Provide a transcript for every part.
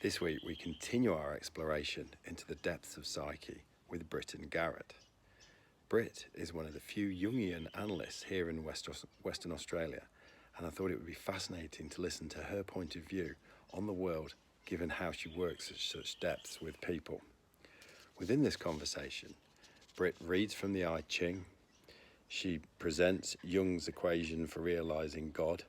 This week we continue our exploration into the depths of psyche with Brittain Garett. Britt is one of the few Jungian analysts here in Western Australia, and I thought it would be fascinating to listen to her point of view on the world, given how she works at such depths with people. Within this conversation, Britt reads from the I Ching. She presents Jung's equation for realizing God.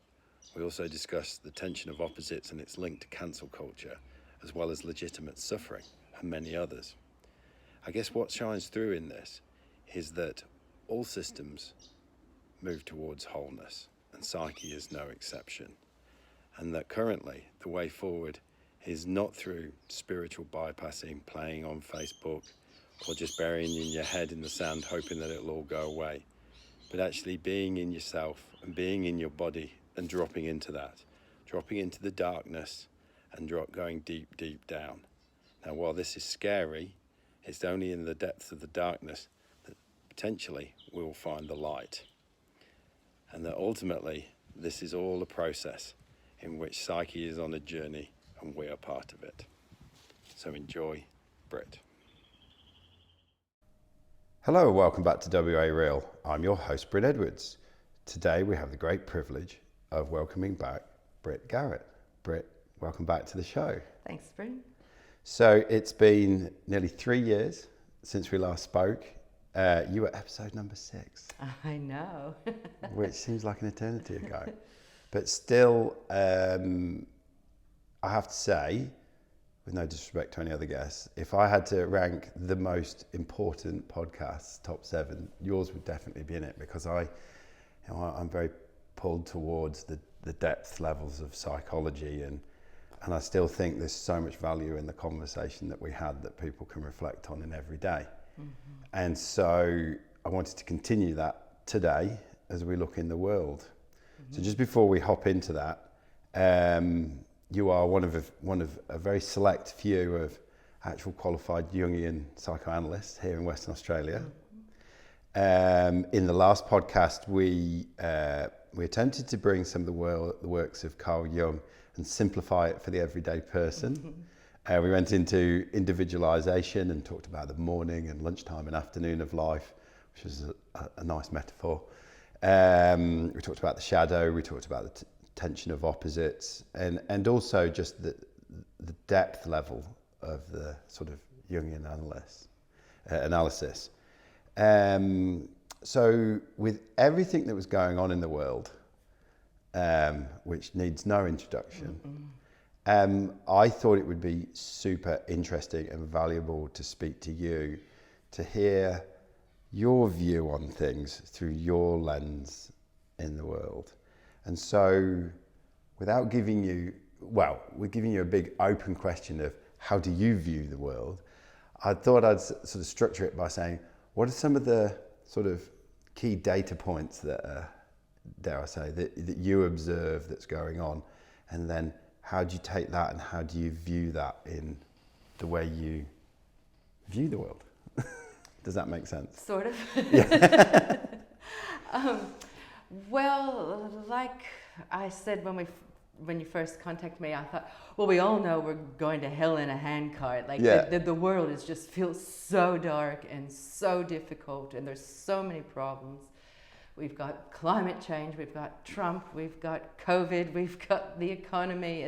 We also discuss the tension of opposites and its link to cancel culture, as well as legitimate suffering and many others. I guess what shines through in this is that all systems move towards wholeness, and psyche is no exception. And that currently the way forward is not through spiritual bypassing, playing on Facebook, or just burying in your head in the sand hoping that it'll all go away, but actually being in yourself and being in your body and dropping into that, dropping into the darkness and going deep, deep down. Now, while this is scary, it's only in the depths of the darkness that potentially we will find the light. And that ultimately, this is all a process in which psyche is on a journey and we are part of it. So enjoy, Britt. Hello, welcome back to WA Real. I'm your host, Britt Edwards. Today we have the great privilege of welcoming back Brittain Garett. Britt, welcome back to the show. Thanks, Britt. So it's been nearly 3 years since we last spoke. You were episode number 6. I know. Which seems like an eternity ago. But still, I have to say, with no disrespect to any other guests, if I had to rank the most important podcasts, top 7, yours would definitely be in it, because I'm very pulled towards the depth levels of psychology, and I still think there's so much value in the conversation that we had that people can reflect on in every day. Mm-hmm. And so I wanted to continue that today as we look in the world. Mm-hmm. So just before we hop into that, you are one of a very select few of actual qualified Jungian psychoanalysts here in Western Australia. Mm-hmm. In the last podcast, we attempted to bring some of the works of Carl Jung and simplify it for the everyday person. Mm-hmm. We went into individualization and talked about the morning and lunchtime and afternoon of life, which was a nice metaphor. We talked about the shadow, we talked about the tension of opposites, and also just the depth level of the sort of Jungian analysis. So with everything that was going on in the world, which needs no introduction, I thought it would be super interesting and valuable to speak to you, to hear your view on things through your lens in the world. And so without giving you, we're giving you a big open question of how do you view the world, I thought I'd sort of structure it by saying, what are some of the sort of key data points that dare I say, that you observe that's going on, and then how do you take that and how do you view that in the way you view the world? Does that make sense? Sort of. Yeah. Well, like I said when you first contacted me, I thought, well, we all know we're going to hell in a handcart. Like the world just feels so dark and so difficult, and there's so many problems. We've got climate change, we've got Trump, we've got COVID, we've got the economy.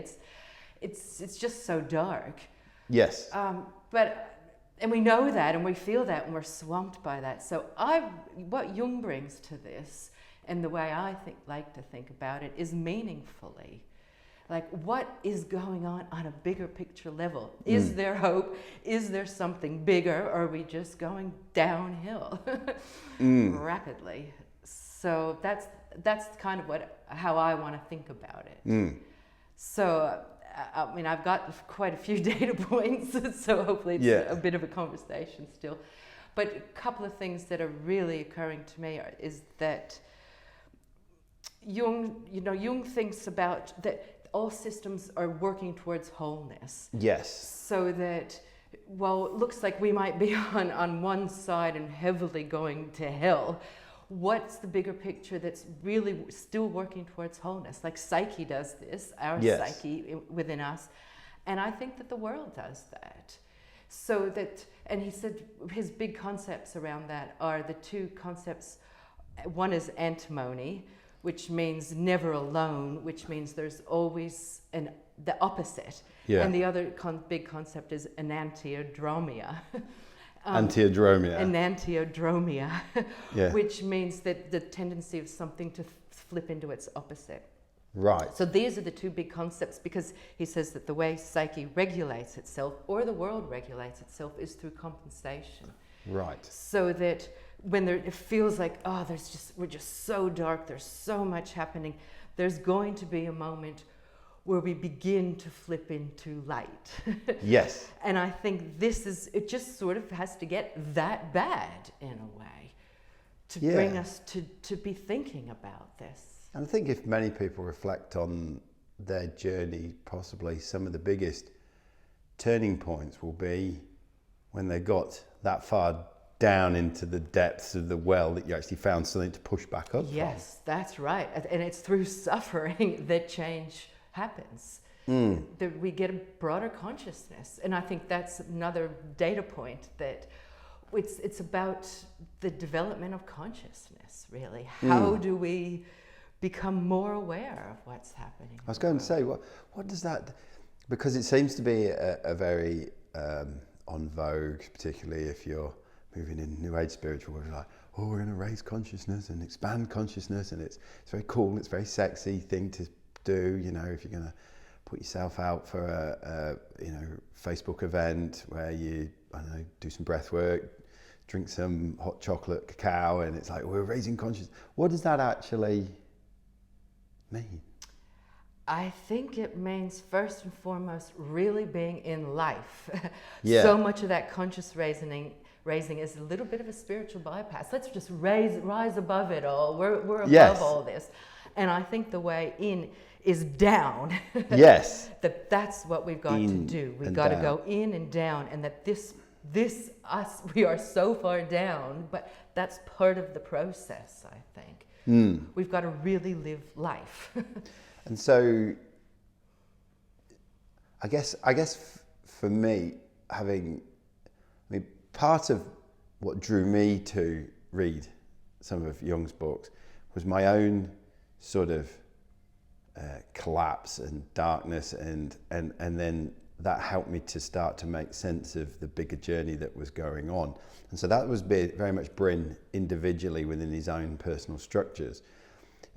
It's just so dark. Yes. And we know that, and we feel that, and we're swamped by that. So what Jung brings to this, and the way I like to think about it, is meaningfully. Like, what is going on a bigger picture level? Is there hope? Is there something bigger? Or are we just going downhill rapidly? So that's kind of how I want to think about it. So, I mean, I've got quite a few data points, so hopefully it's a bit of a conversation still. But a couple of things that are really occurring to me is that Jung thinks about that all systems are working towards wholeness. Yes. So that, well, it looks like we might be on one side and heavily going to hell. What's the bigger picture that's really still working towards wholeness? Like psyche does this, our psyche within us. And I think that the world does that. So that, and he said his big concepts around that are the two concepts. One is antimony, which means never alone, which means there's always the opposite. Yeah. And the other big concept is enantiodromia. Antiodromia. Enantiodromia, Yeah. which means that the tendency of something to flip into its opposite. Right. So these are the two big concepts, because he says that the way psyche regulates itself, or the world regulates itself, is through compensation. Right. So that when it feels like, oh, we're just so dark, there's so much happening, there's going to be a moment where we begin to flip into light. Yes. And I think it just sort of has to get that bad in a way to bring us to be thinking about this. And I think if many people reflect on their journey, possibly some of the biggest turning points will be when they got that far down into the depths of the well that you actually found something to push back up Yes, that's right. And it's through suffering that change happens. That we get a broader consciousness. And I think that's another data point, that it's about the development of consciousness, really. How do we become more aware of what's happening? I was going to say, what does that, because it seems to be a very on vogue, particularly if you're moving in New Age spiritual, where we're like, oh, we're going to raise consciousness and expand consciousness, and it's very cool, it's a very sexy thing to do, you know, if you're going to put yourself out for a Facebook event where you, I don't know, do some breath work, drink some hot chocolate cacao, and it's like, we're raising consciousness. What does that actually mean? I think it means, first and foremost, really being in life. Yeah. So much of that conscious raising is a little bit of a spiritual bypass. Let's just rise above it all. We're above all this. And I think the way in is down. Yes. That's what we've got to do. We've got to go in and down, and that we are so far down, but that's part of the process, I think. We've got to really live life. And so, I guess for me, part of what drew me to read some of Jung's books was my own sort of collapse and darkness, and then that helped me to start to make sense of the bigger journey that was going on. And so that was very much Brittain individually within his own personal structures.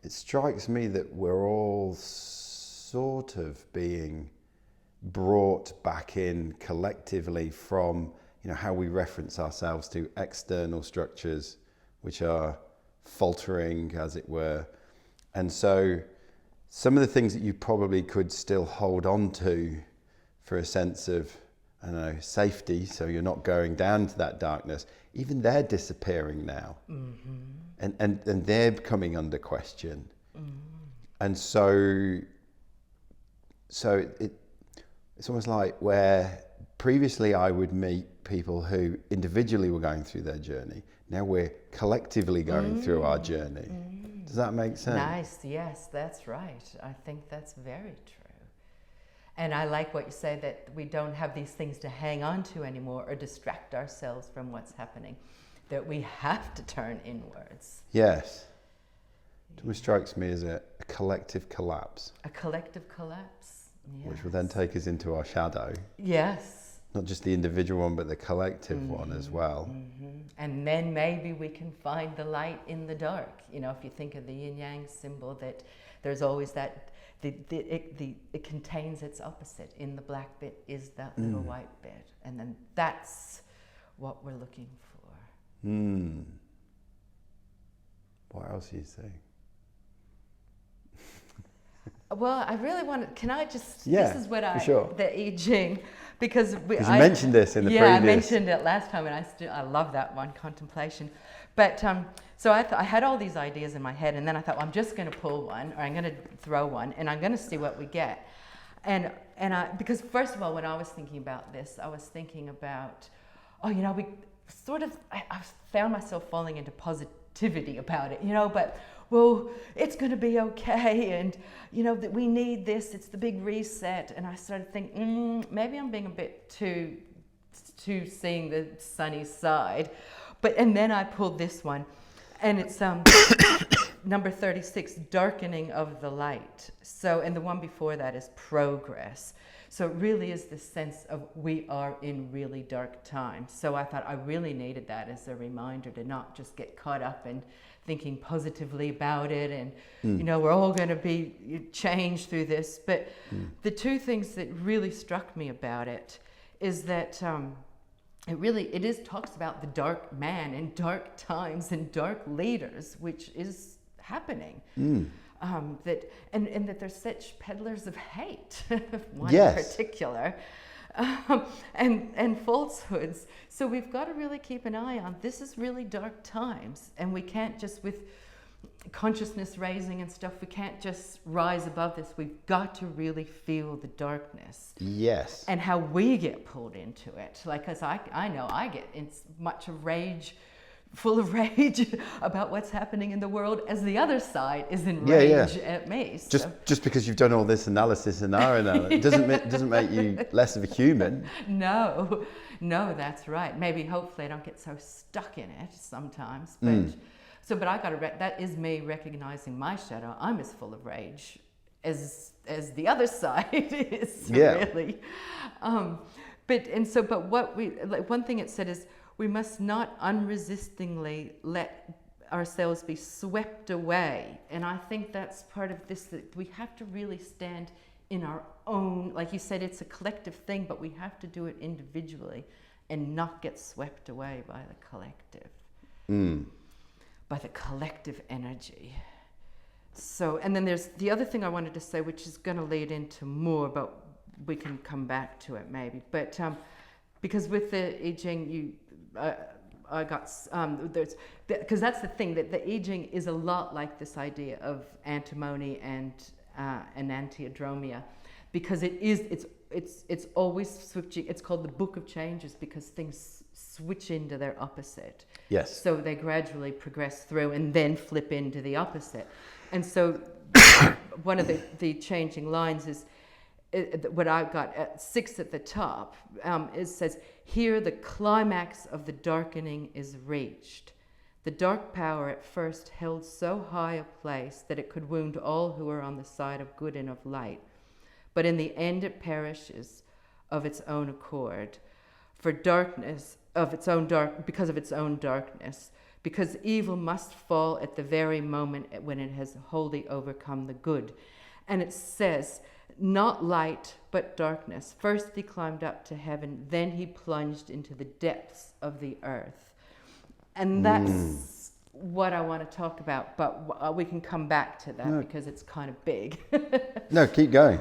It strikes me that we're all sort of being brought back in collectively from, you know, how we reference ourselves to external structures which are faltering, as it were. And so some of the things that you probably could still hold on to for a sense of, I don't know, safety, so you're not going down to that darkness, even they're disappearing now. And they're coming under question. And so it's almost like where previously I would meet people who individually were going through their journey, now we're collectively going through our journey. Does that make sense? Nice, yes, that's right. I think that's very true. And I like what you say, that we don't have these things to hang on to anymore or distract ourselves from what's happening, that we have to turn inwards. Yes. It almost strikes me as a collective collapse. A collective collapse, yes. Which will then take us into our shadow. Yes. Not just the individual one, but the collective one as well. And then maybe we can find the light in the dark. You know, if you think of the yin-yang symbol, that there's always that, it contains its opposite. In the black bit is that little white bit. And then that's what we're looking for. What else are you saying? Well, I really want to, can I just, Yeah, this is what the I Ching, because you mentioned this in the previous. Yeah, I mentioned it last time, and I love that one, contemplation. But so I had all these ideas in my head, and then I thought, well, I'm just going to pull one, or I'm going to throw one, and I'm going to see what we get. And because first of all, when I was thinking about this, I was thinking about, I found myself falling into positivity about it, but well, it's going to be okay, and that we need this, it's the big reset. And I started thinking, maybe I'm being a bit too seeing the sunny side. And then I pulled this one, and it's number 36, darkening of the light. So, and the one before that is progress. So it really is the sense of we are in really dark times. So I thought I really needed that as a reminder to not just get caught up in thinking positively about it, and we're all going to be changed through this. But the two things that really struck me about it is that it talks about the dark man and dark times and dark leaders, which is happening. That they're such peddlers of hate, one in particular, and falsehoods. So we've got to really keep an eye on, this is really dark times, and we can't just, with consciousness raising and stuff, we can't just rise above this. We've got to really feel the darkness. Yes. And how we get pulled into it. Like, because I know I get in much of rage, full of rage about what's happening in the world, as the other side is in rage at me. So. Just because you've done all this analysis and our analysis doesn't make you less of a human. No, that's right. Maybe hopefully I don't get so stuck in it sometimes. But but I got to that is me recognizing my shadow. I'm as full of rage as the other side is, really. But what we, like, one thing it said is, we must not unresistingly let ourselves be swept away. And I think that's part of this, that we have to really stand in our own, like you said, it's a collective thing, but we have to do it individually and not get swept away by the collective, by the collective energy. So, and then there's the other thing I wanted to say, which is going to lead into more, but we can come back to it maybe. But because with the I Ching, I got because that's the thing, that the I Ching is a lot like this idea of antimony and antiadromia, because it's always switching. It's called the Book of Changes because things switch into their opposite. Yes. So they gradually progress through and then flip into the opposite. And so one of the changing lines is, what I've got at 6 at the top, it says, here the climax of the darkening is reached. The dark power at first held so high a place that it could wound all who are on the side of good and of light. But in the end it perishes of its own accord, for darkness of its own because of its own darkness, because evil must fall at the very moment when it has wholly overcome the good. And it says, not light, but darkness. First he climbed up to heaven, then he plunged into the depths of the earth. And that's what I want to talk about, but we can come back to that because it's kind of big. No, keep going.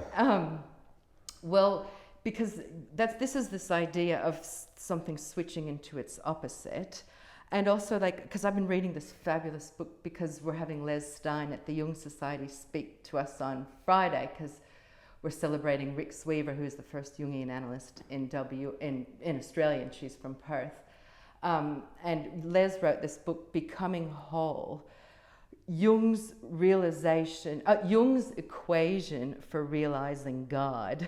Well, because this is this idea of something switching into its opposite. And also, like, because I've been reading this fabulous book because we're having Les Stein at the Jung Society speak to us on Friday, because we're celebrating Rick Sweaver, who's the first Jungian analyst in Australia, and she's from Perth. And Les wrote this book, Becoming Whole, Jung's equation for realizing God.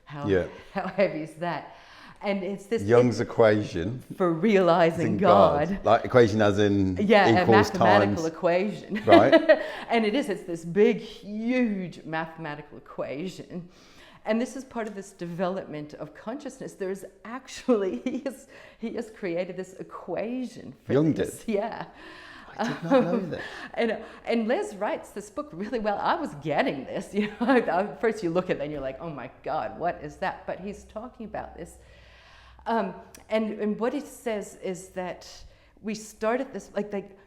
How heavy is that? And it's this Jung's equation for realizing God. Like equation as in equals a mathematical times. Equation. Right. And it's this big, huge mathematical equation. And this is part of this development of consciousness. There's actually, he has created this equation for Jung this. did? Yeah. I did not know that. And Les writes this book really well. I was getting this. First you look at it and you're like, oh my God, what is that? But he's talking about this. And what he says is that we start at this,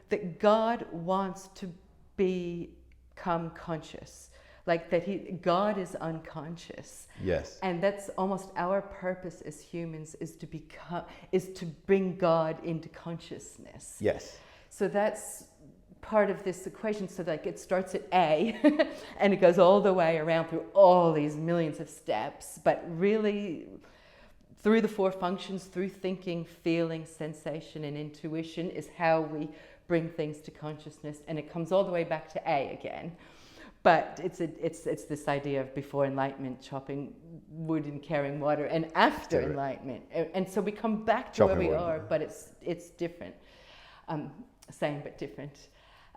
that God wants to become conscious. Like that God is unconscious. Yes. And that's almost our purpose as humans, is to bring God into consciousness. Yes. So that's part of this equation. So like it starts at A and it goes all the way around through all these millions of steps, but really through the 4 functions, through thinking, feeling, sensation, and intuition is how we bring things to consciousness, and it comes all the way back to A again. But it's this idea of before enlightenment, chopping wood and carrying water, and after enlightenment. And so we come back to where we are, but it's different. Same but different.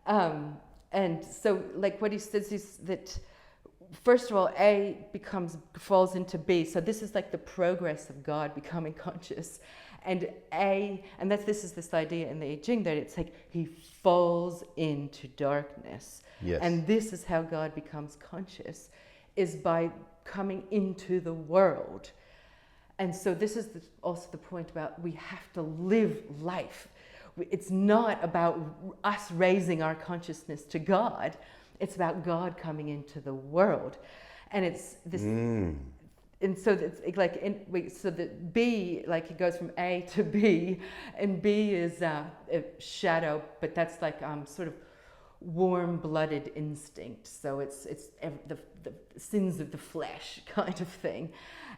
And so, like what he says is that, first of all, A falls into B. So this is like the progress of God becoming conscious. And this is this idea in the I Ching that it's like he falls into darkness. Yes. And this is how God becomes conscious, is by coming into the world. And so this is also the point about we have to live life. It's not about us raising our consciousness to God. It's about God coming into the world. And it's this... And so it's like, so that B, like it goes from A to B, and B is a shadow, but that's like sort of warm-blooded instinct. So it's the sins of the flesh kind of thing.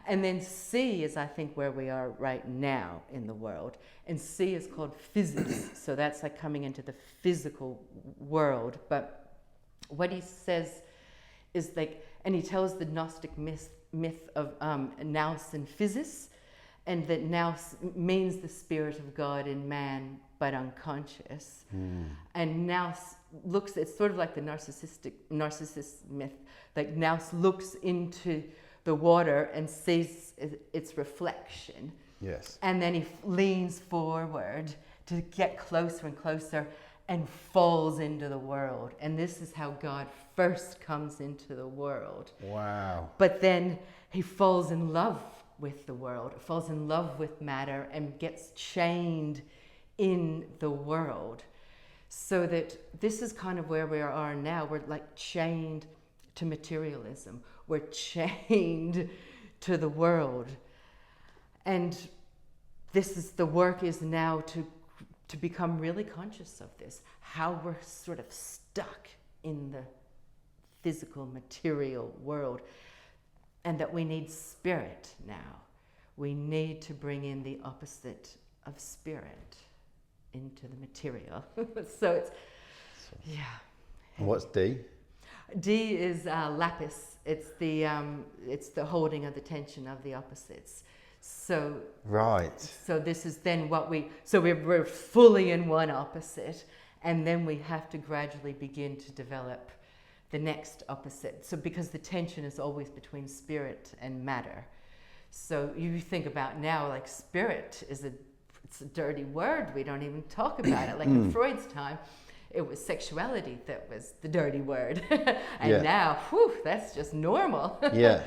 And then C is, I think, where we are right now in the world. And C is called physics. So that's like coming into the physical world. But what he says is like, and he tells the Gnostic myth of nous and physis, and that nous means the spirit of God in man, but unconscious. And nous looks, it's sort of like the narcissist myth, like nous looks into the water and sees its reflection. Yes. And then he leans forward to get closer and closer and falls into the world. And this is how God first comes into the world. Wow. But then he falls in love with the world, falls in love with matter, and gets chained in the world. So that this is kind of where we are now. We're like chained to materialism. We're chained to the world. And this is, the work is now to become really conscious of this, how we're sort of stuck in the physical material world, and that we need spirit now. We need to bring in the opposite of spirit into the material. So it's, yeah. And what's D? D is lapis. It's the holding of the tension of the opposites. So right. So this is then we're fully in one opposite, and then we have to gradually begin to develop the next opposite. So because the tension is always between spirit and matter. So you think about now, like spirit it's a dirty word. We don't even talk about it. Like in Freud's time, it was sexuality that was the dirty word. And now, whew, that's just normal. Yeah.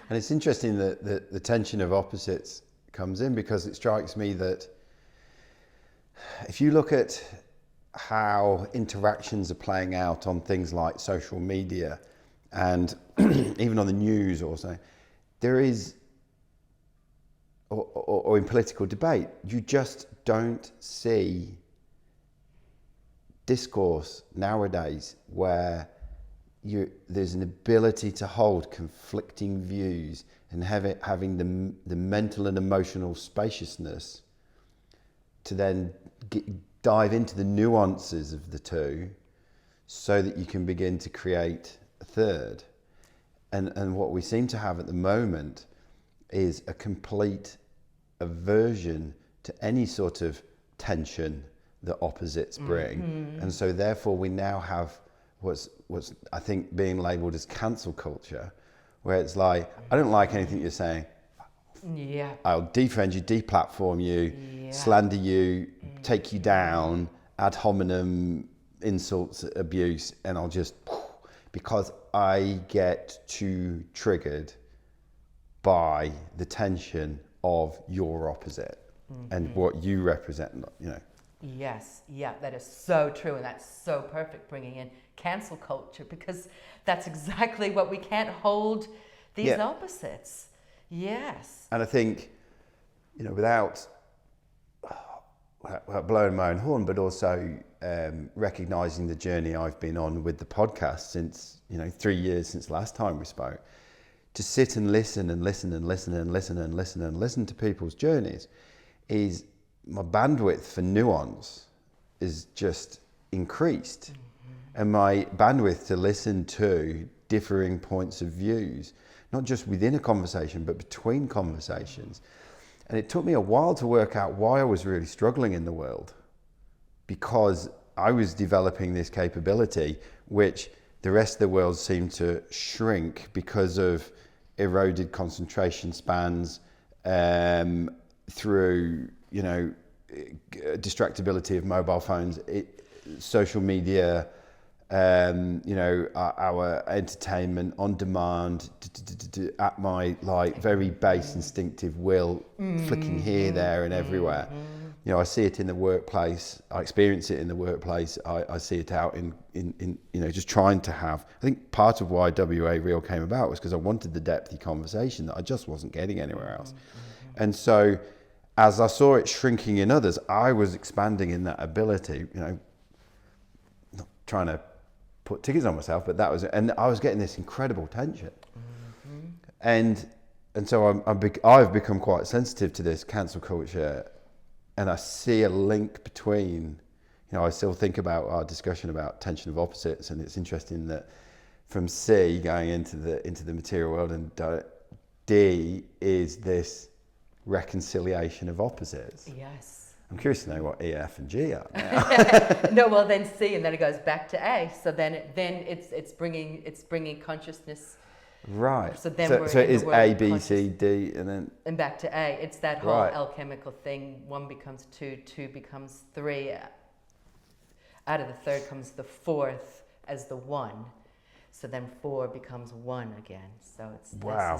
And it's interesting that the tension of opposites comes in, because it strikes me that if you look at how interactions are playing out on things like social media and even on the news or something, there is, or in political debate, you just don't see discourse nowadays where there's an ability to hold conflicting views and having the mental and emotional spaciousness to then dive into the nuances of the two so that you can begin to create a third. And what we seem to have at the moment is a complete aversion to any sort of tension that opposites bring. And so therefore we now have what's I think being labelled as cancel culture, where it's like, I don't like anything you're saying. Yeah. I'll defriend you, deplatform you, slander you, take you down, ad hominem insults, abuse, and I'll just, because I get too triggered by the tension of your opposite and what you represent, you know. Yes, yeah, that is so true, and that's so perfect, bringing in cancel culture, because that's exactly what we can't hold these opposites. Yes. And I think, you know, without blowing my own horn, but also recognising the journey I've been on with the podcast since, 3 years since last time we spoke, to sit and listen and listen and listen and listen and listen and listen to people's journeys, is my bandwidth for nuance is just increased, and my bandwidth to listen to differing points of views, not just within a conversation, but between conversations. And it took me a while to work out why I was really struggling in the world, because I was developing this capability, which the rest of the world seemed to shrink because of eroded concentration spans, through, distractibility of mobile phones, social media, our entertainment on demand, at my very base instinctive will, flicking here, there, and everywhere. I see it in the workplace. I experience it in the workplace. I see it out in just trying to have. I think part of why WA Real came about was because I wanted the depthy conversation that I just wasn't getting anywhere else. And so, as I saw it shrinking in others, I was expanding in that ability. Not trying to put tickets on myself, but and I was getting this incredible tension. And so I've become quite sensitive to this cancel culture. And I see a link between, I still think about our discussion about tension of opposites, and it's interesting that from C going into the material world, and D is this reconciliation of opposites. Yes. I'm curious to know what E, F, and G are now. No, well then C, and then it goes back to A. So then it's bringing consciousness. Right. So then so it is A, B, C, D, and back to A. It's that whole right. alchemical thing. 1 becomes 2, 2 becomes 3. Out of the third comes the fourth as the 1. So then 4 becomes 1 again. So it's wow.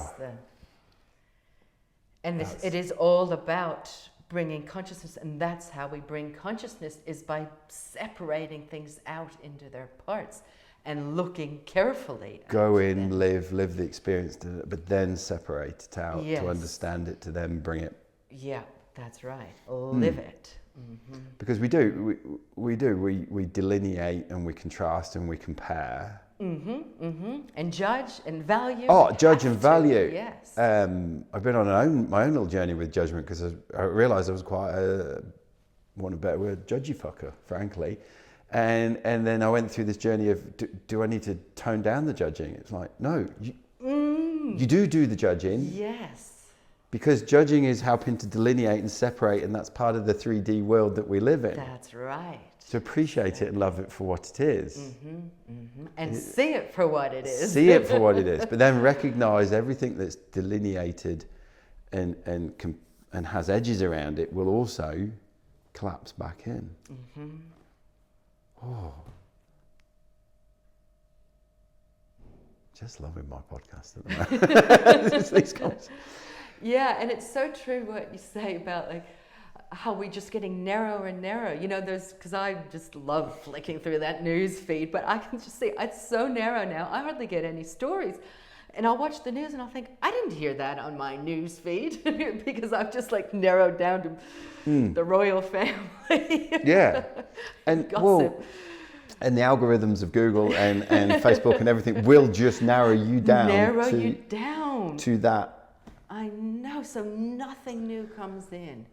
It is all about bringing consciousness, and that's how we bring consciousness, is by separating things out into their parts and looking carefully. Go in, live the experience, but then separate it out, yes. to understand it, to then bring it. Yeah, that's right. Live it. Because we delineate and we contrast and we compare. And judge and value. Oh, judge and value. Yes. I've been on my own little journey with judgment, because I realised I was quite want a better word, judgy fucker, frankly. And then I went through this journey of, do I need to tone down the judging? It's like, no, you do the judging. Yes. Because judging is helping to delineate and separate, and that's part of the 3D world that we live in. That's right. To appreciate it and love it for what it is. And see it for what it is. See it for what it is, but then recognise everything that's delineated and has edges around it will also collapse back in. Oh, just loving my podcast at the moment. Yeah, and it's so true what you say about how we're just getting narrower and narrower. Because I just love flicking through that news feed, but I can just see it's so narrow now. I hardly get any stories. And I'll watch the news and I'll think, I didn't hear that on my news feed, because I've just narrowed down to the royal family. Yeah. And gossip. And the algorithms of Google and Facebook and everything will just narrow you down. To that. I know, so nothing new comes in.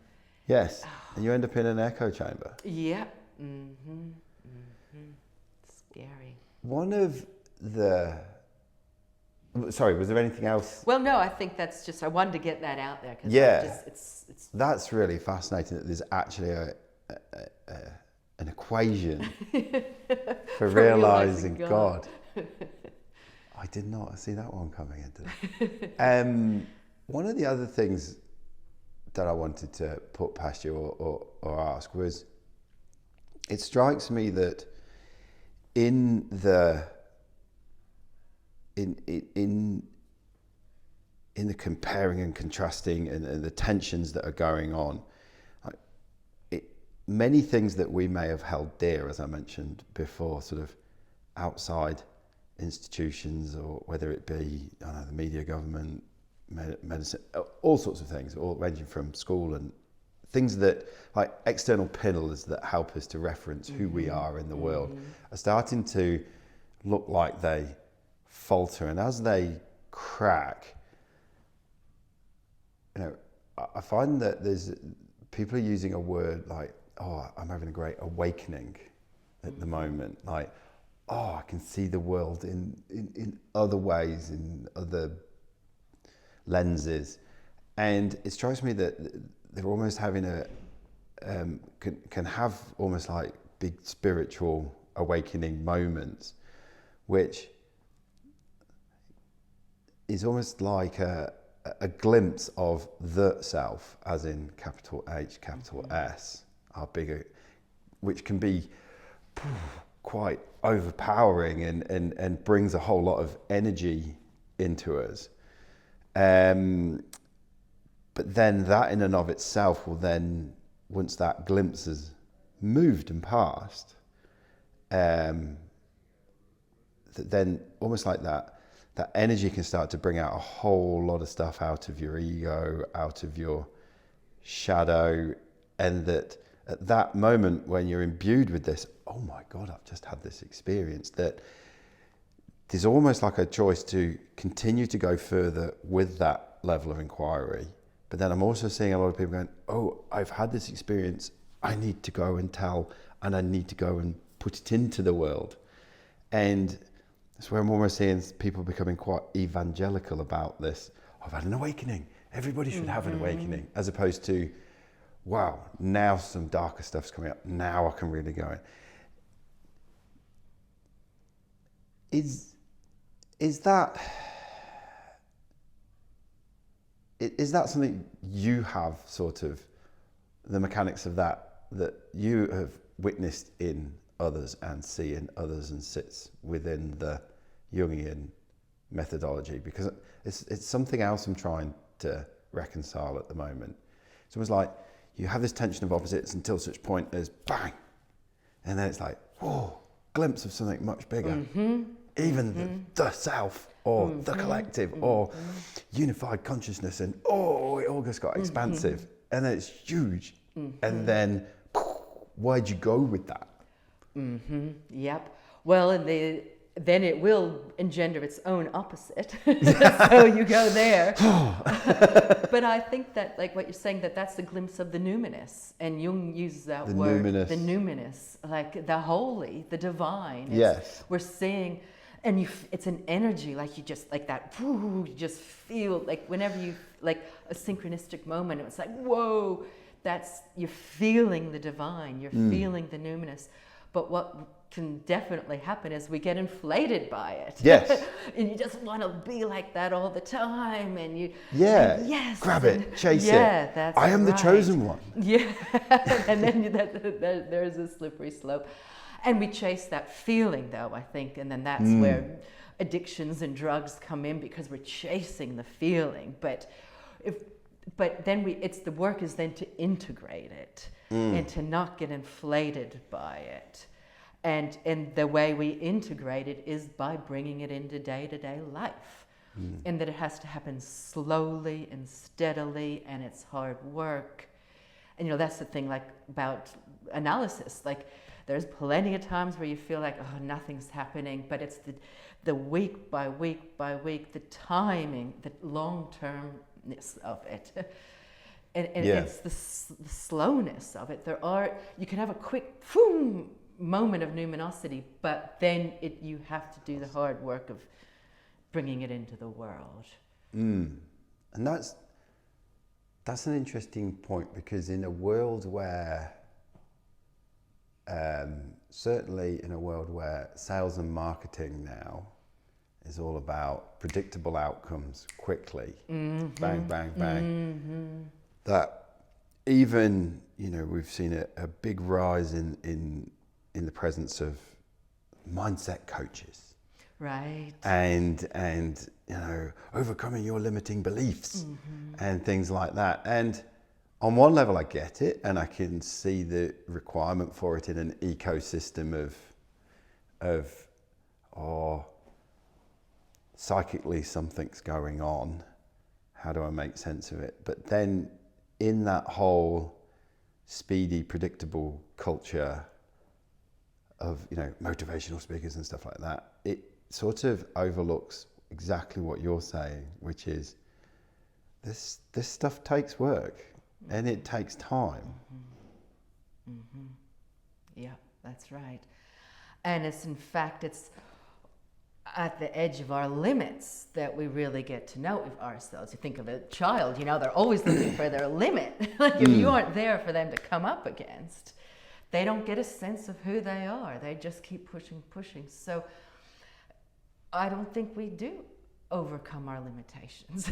Yes, and you end up in an echo chamber. Yep. Scary. One of the... Sorry, was there anything else? Well, no, I think that's just... I wanted to get that out there. It's that's really fascinating that there's actually an equation for realising God. I did not see that one coming into it. One of the other things that I wanted to put past you or ask was, it strikes me that in the comparing and contrasting and the tensions that are going on, many things that we may have held dear, as I mentioned before, sort of outside institutions, or whether it be, I don't know, the media, government, medicine, all sorts of things, all ranging from school, and things that, like external pillars that help us to reference who we are in the world, are starting to look like they falter. And as they crack, I find that people are using a word like I'm having a great awakening at the moment. Like, I can see the world in other ways, in other lenses. And it strikes me that they're almost having can have almost like big spiritual awakening moments, which is almost like a glimpse of the self, as in capital H, capital S, our bigger, which can be quite overpowering and brings a whole lot of energy into us. But then that in and of itself will then, once that glimpse has moved and passed, then almost like that energy can start to bring out a whole lot of stuff out of your ego, out of your shadow, and that at that moment when you're imbued with this, oh my God, I've just had this experience, that there's almost like a choice to continue to go further with that level of inquiry. But then I'm also seeing a lot of people going, oh, I've had this experience, I need to go and tell, and I need to go and put it into the world. And that's where I'm almost seeing people becoming quite evangelical about this. I've had an awakening. Everybody should have an awakening, as opposed to, wow, now some darker stuff's coming up. Now I can really go in. Is that something you have, sort of the mechanics of that you have witnessed in others and see in others and sits within the Jungian methodology? Because it's something else I'm trying to reconcile at the moment. It's almost like you have this tension of opposites until such point as bang, and then it's like, whoa, glimpse of something much bigger. Even the self, or the collective, or unified consciousness, and it all just got expansive, and then it's huge. And then where'd you go with that? Yep. Well, and then it will engender its own opposite. So you go there. But I think that, like what you're saying, that's the glimpse of the numinous. And Jung uses that word, the numinous, like the holy, the divine. Yes. We're seeing, and it's an energy, like you just, like that, you just feel, like whenever you, like a synchronistic moment, it's like, whoa, you're feeling the divine, you're feeling the numinous. But what can definitely happen is we get inflated by it. Yes. And you just want to be like that all the time, and you yes, grab it, chase it. Yeah, that's I am the chosen one. Yeah. And then there's a slippery slope. And we chase that feeling, though, I think, and then that's where addictions and drugs come in, because we're chasing the feeling. But then the work is then to integrate it and to not get inflated by it. And the way we integrate it is by bringing it into day-to-day life. And that it has to happen slowly and steadily, and it's hard work. And that's the thing, like, about analysis. Like, there's plenty of times where you feel like, nothing's happening, but it's the week by week by week, the timing, the long-termness of it. And it's the slowness of it. You can have a quick moment of numinosity, but then you have to do the hard work of bringing it into the world. And that's an interesting point, because in a world where certainly in a world where sales and marketing now is all about predictable outcomes quickly, bang, bang, bang, that even, we've seen a big rise in the presence of mindset coaches. Right. And overcoming your limiting beliefs and things like that. And on one level, I get it, and I can see the requirement for it in an ecosystem of psychically something's going on. How do I make sense of it? But then in that whole speedy, predictable culture of motivational speakers and stuff like that, it sort of overlooks exactly what you're saying, which is this stuff takes work and it takes time. Mm-hmm. Yeah, that's right. And it's in fact, it's at the edge of our limits that we really get to know ourselves. You think of a child, you know, they're always looking for their limit. Like if you aren't there for them to come up against, they don't get a sense of who they are. They just keep pushing. So I don't think we do overcome our limitations.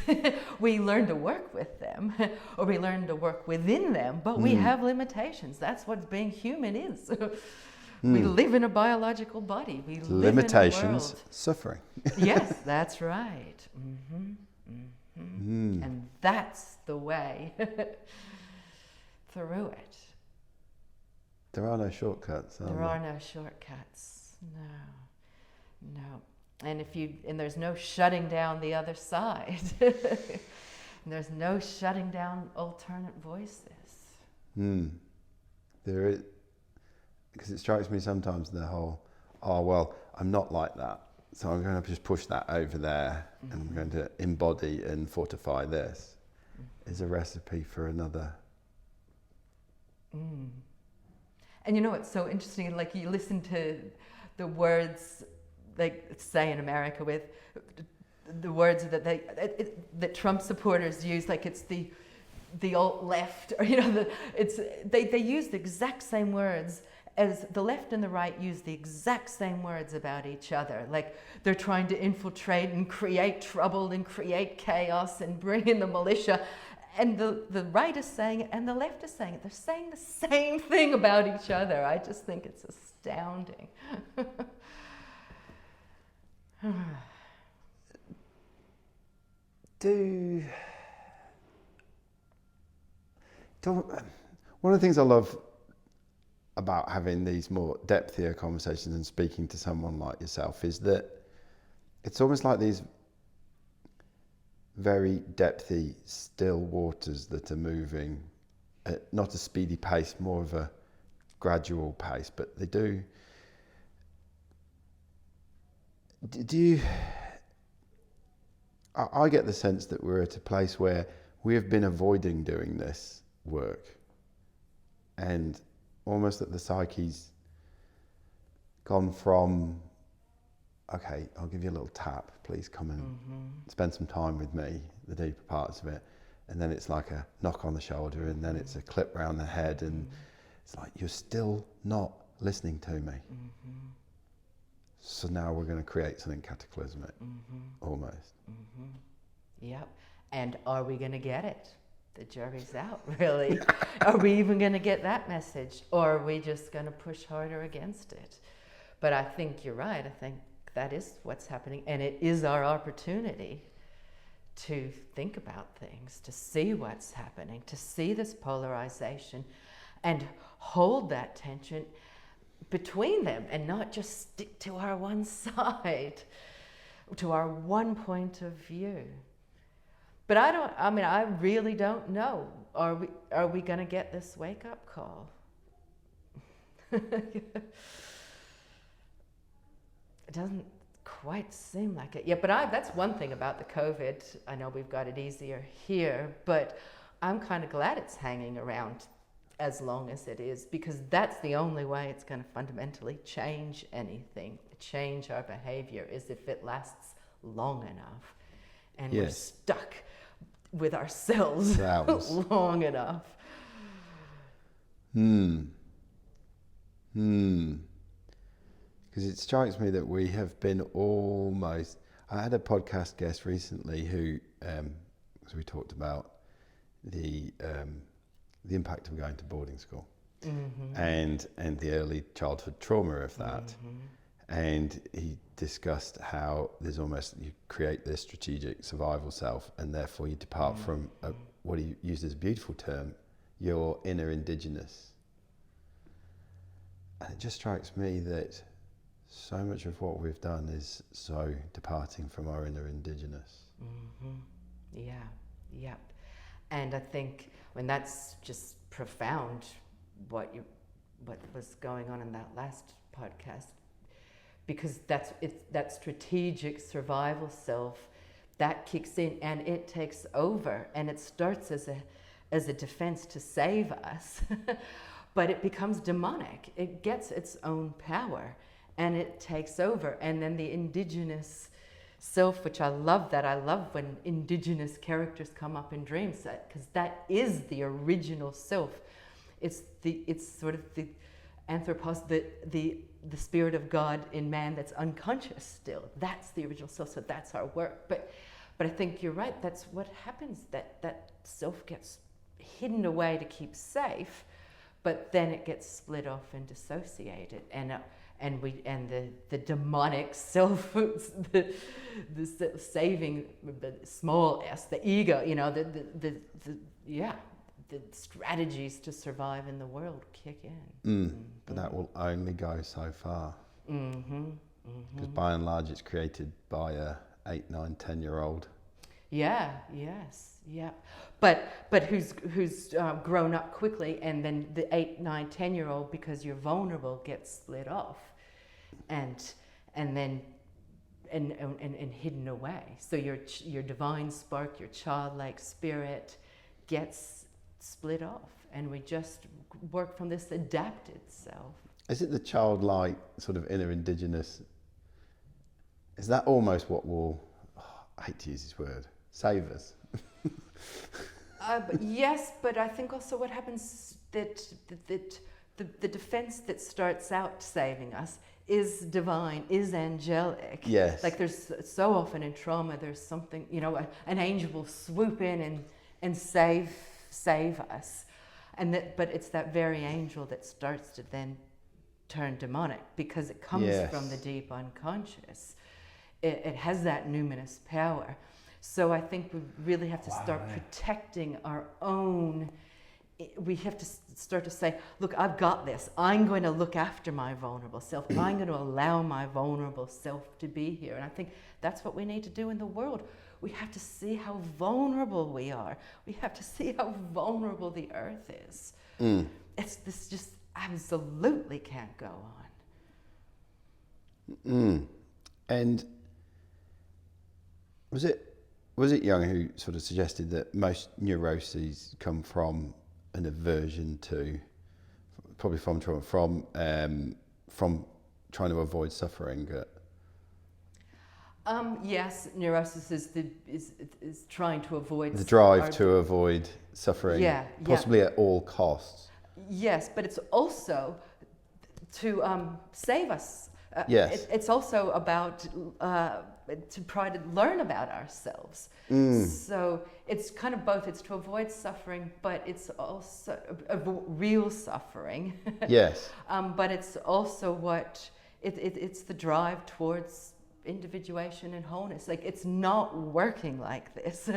We learn to work with them, or we learn to work within them, but we have limitations. That's what being human is. We live in a biological body. We live Limitations, in a world. suffering. Yes, that's right. And that's the way through it. There are no shortcuts, There are no shortcuts. No. And there's no shutting down the other side. And there's no shutting down alternate voices. There is, because it strikes me sometimes the whole, oh well, I'm not like that, so I'm going to just push that over there, and I'm going to embody and fortify this, is a recipe for another. And you know what's so interesting, like you listen to the words, like say in America with the words that that Trump supporters use, like it's the alt left, or you know, they use the exact same words as the left and the right use the exact same words about each other. Like they're trying to infiltrate and create trouble and create chaos and bring in the militia. And the right is saying it and the left is saying it. They're saying the same thing about each other. I just think it's astounding. One of the things I love about having these more depthier conversations and speaking to someone like yourself is that it's almost like these very depthy, still waters that are moving at not a speedy pace, more of a gradual pace, but they do. I get the sense that we're at a place where we have been avoiding doing this work, and almost that the psyche's gone from, okay, I'll give you a little tap, please come and spend some time with me, the deeper parts of it, and then it's like a knock on the shoulder, and then it's a clip round the head, and it's like, you're still not listening to me. So now we're going to create something cataclysmic, almost. Yep. And are we going to get it? The jury's out, really. Are we even going to get that message? Or are we just going to push harder against it? But I think you're right. I think that is what's happening. And it is our opportunity to think about things, to see what's happening, to see this polarization and hold that tension between them and not just stick to our one side, to our one point of view. But I really don't know. Are we going to get this wake-up call? It doesn't quite seem like it. Yeah, but that's one thing about the COVID. I know we've got it easier here, but I'm kind of glad it's hanging around as long as it is, because that's the only way it's going to fundamentally change anything, change our behavior, is if it lasts long enough and we're stuck with ourselves long enough. Because it strikes me that we have been almost... I had a podcast guest recently who, as we talked about the impact of going to boarding school and the early childhood trauma of that. And he discussed how there's almost, you create this strategic survival self, and therefore you depart from what he used as a beautiful term, your inner indigenous. And it just strikes me that so much of what we've done is so departing from our inner indigenous. Yeah. And I think when that's just profound, what was going on in that last podcast, because that strategic survival self that kicks in and it takes over, and it starts as a defense to save us. but it becomes demonic. It gets its own power and it takes over. And then the indigenous self, which I love that. I love when indigenous characters come up in dreams, because that is the original self. It's sort of the anthropos, the spirit of God in man that's unconscious still. That's the original self. So that's our work. But I think you're right. That's what happens. That self gets hidden away to keep safe, but then it gets split off and dissociated, and the demonic self, the saving, the small s, the ego, the strategies to survive in the world kick in. But that will only go so far. Because by and large, it's created by a 8, 9, 10-year-old. Yeah. Yes. Yeah. But who's grown up quickly, and then the 8, 9, 10-year-old, because you're vulnerable, gets split off, and then hidden away. So your divine spark, your childlike spirit, gets split off, and we just work from this adapted self. Is it the childlike sort of inner indigenous? Is that almost what will? I hate to use this word. Save us. Yes, but I think also what happens that the defense that starts out saving us is divine, is angelic. Yes. Like there's so often in trauma, there's something, an angel will swoop in and save us, but it's that very angel that starts to then turn demonic, because it comes from the deep unconscious. It has that numinous power. So I think we really have to start protecting our own. We have to start to say, look, I've got this. I'm going to look after my vulnerable self. I'm going to allow my vulnerable self to be here. And I think that's what we need to do in the world. We have to see how vulnerable we are. We have to see how vulnerable the earth is. This just absolutely can't go on. And was it Jung who sort of suggested that most neuroses come from an aversion to, probably from trauma, from trying to avoid suffering? Yes, neurosis is trying to avoid the drive to avoid suffering, possibly at all costs. Yes, but it's also to save us. Yes, it's also about to try to learn about ourselves. So it's kind of both. It's to avoid suffering, but it's also real suffering. Yes. But it's also it's the drive towards individuation and wholeness. Like, it's not working like this.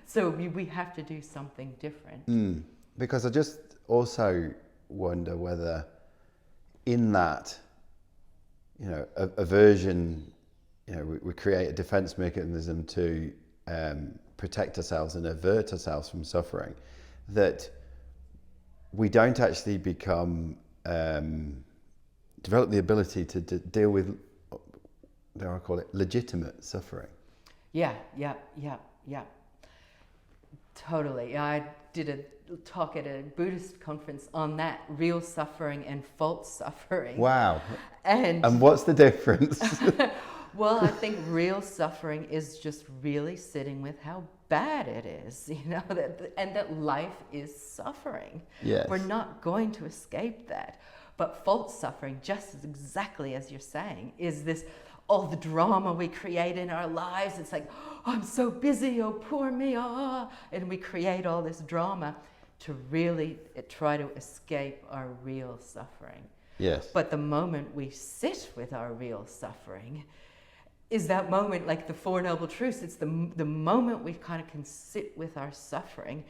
So we have to do something different. Because I just also wonder whether in that, aversion, we create a defense mechanism to protect ourselves and avert ourselves from suffering, that we don't actually develop the ability to deal with, dare I call it, legitimate suffering. Yeah. Totally. I did a talk at a Buddhist conference on that, real suffering and false suffering. Wow. And what's the difference? Well, I think real suffering is just really sitting with how bad it is, and that life is suffering. Yes. We're not going to escape that. But false suffering, just exactly as you're saying, is all the drama we create in our lives. It's like, I'm so busy, oh, poor me, and we create all this drama to really try to escape our real suffering. Yes. But the moment we sit with our real suffering is that moment, like the Four Noble Truths, it's the moment we kind of can sit with our suffering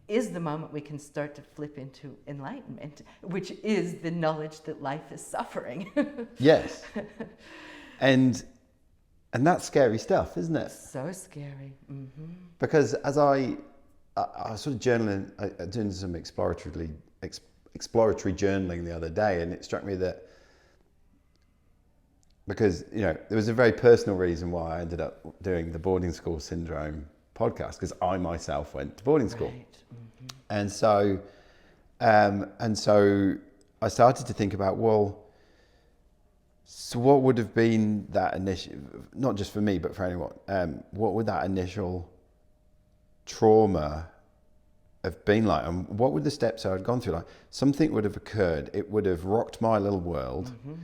is the moment we can start to flip into enlightenment, which is the knowledge that life is suffering. Yes. And that's scary stuff, isn't it? So scary. Mm-hmm. Because as I was sort of journaling, doing some exploratory journaling the other day, and it struck me that because, there was a very personal reason why I ended up doing the boarding school syndrome podcast, because I myself went to boarding school. Right. Mm-hmm. And so And so I started to think about, well, so what would have been that initial, not just for me, but for anyone, what would that initial trauma have been like? And what would the steps I had gone through like? Something would have occurred. It would have rocked my little world. Mm-hmm.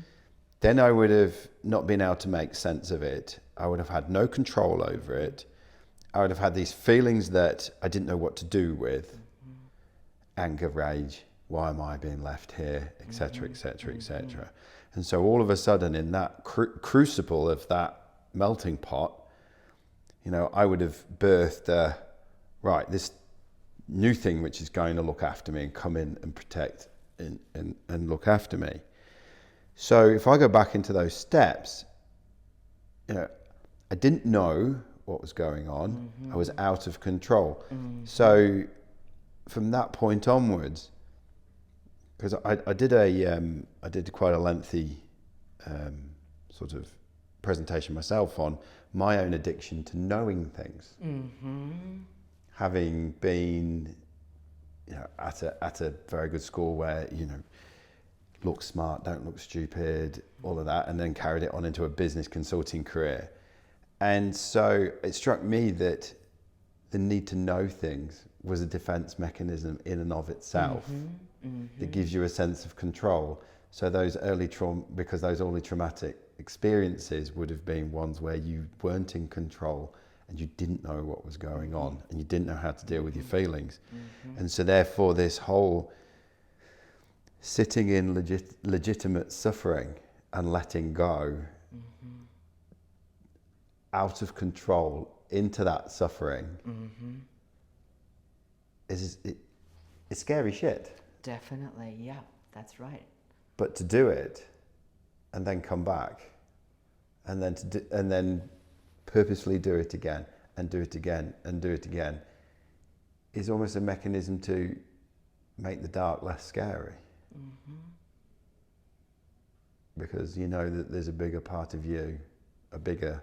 Then I would have not been able to make sense of it. I would have had no control over it. I would have had these feelings that I didn't know what to do with. Mm-hmm. Anger, rage, why am I being left here, etc., etc., etc. And so all of a sudden in that crucible of that melting pot, you know, I would have birthed, this new thing which is going to look after me and come in and protect and look after me. So if I go back into those steps, you know, I didn't know what was going on. Mm-hmm. I was out of control. Mm-hmm. So from that point onwards, because I did quite a lengthy sort of presentation myself on my own addiction to knowing things. Mm-hmm. Having been, you know, at a very good school where, you know, look smart, don't look stupid, all of that, and then carried it on into a business consulting career. And so it struck me that the need to know things was a defense mechanism in and of itself. Mm-hmm. Mm-hmm. That gives you a sense of control. So those early traumatic experiences would have been ones where you weren't in control and you didn't know what was going on and you didn't know how to deal with your feelings. Mm-hmm. And so therefore this whole sitting in legitimate suffering and letting go out of control into that suffering it's scary shit. Definitely, yeah, that's right. But to do it and then come back and then purposely do it again and do it again and do it again is almost a mechanism to make the dark less scary. Mm-hmm. Because you know that there's a bigger part of you, a bigger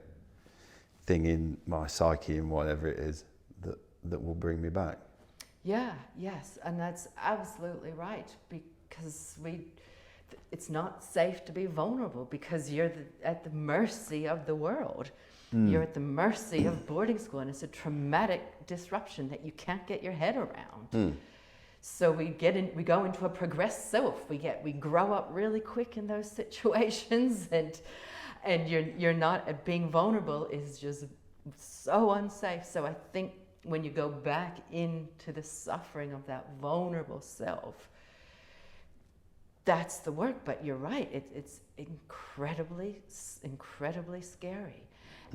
thing in my psyche and whatever it is that will bring me back. Yeah, yes, and that's absolutely right, because it's not safe to be vulnerable because you're at the mercy of the world. You're at the mercy of boarding school, and it's a traumatic disruption that you can't get your head around. So we go into a progressed self. We grow up really quick in those situations, and you're not being vulnerable is just so unsafe. So I think when you go back into the suffering of that vulnerable self, that's the work. But you're right, it's incredibly, incredibly scary.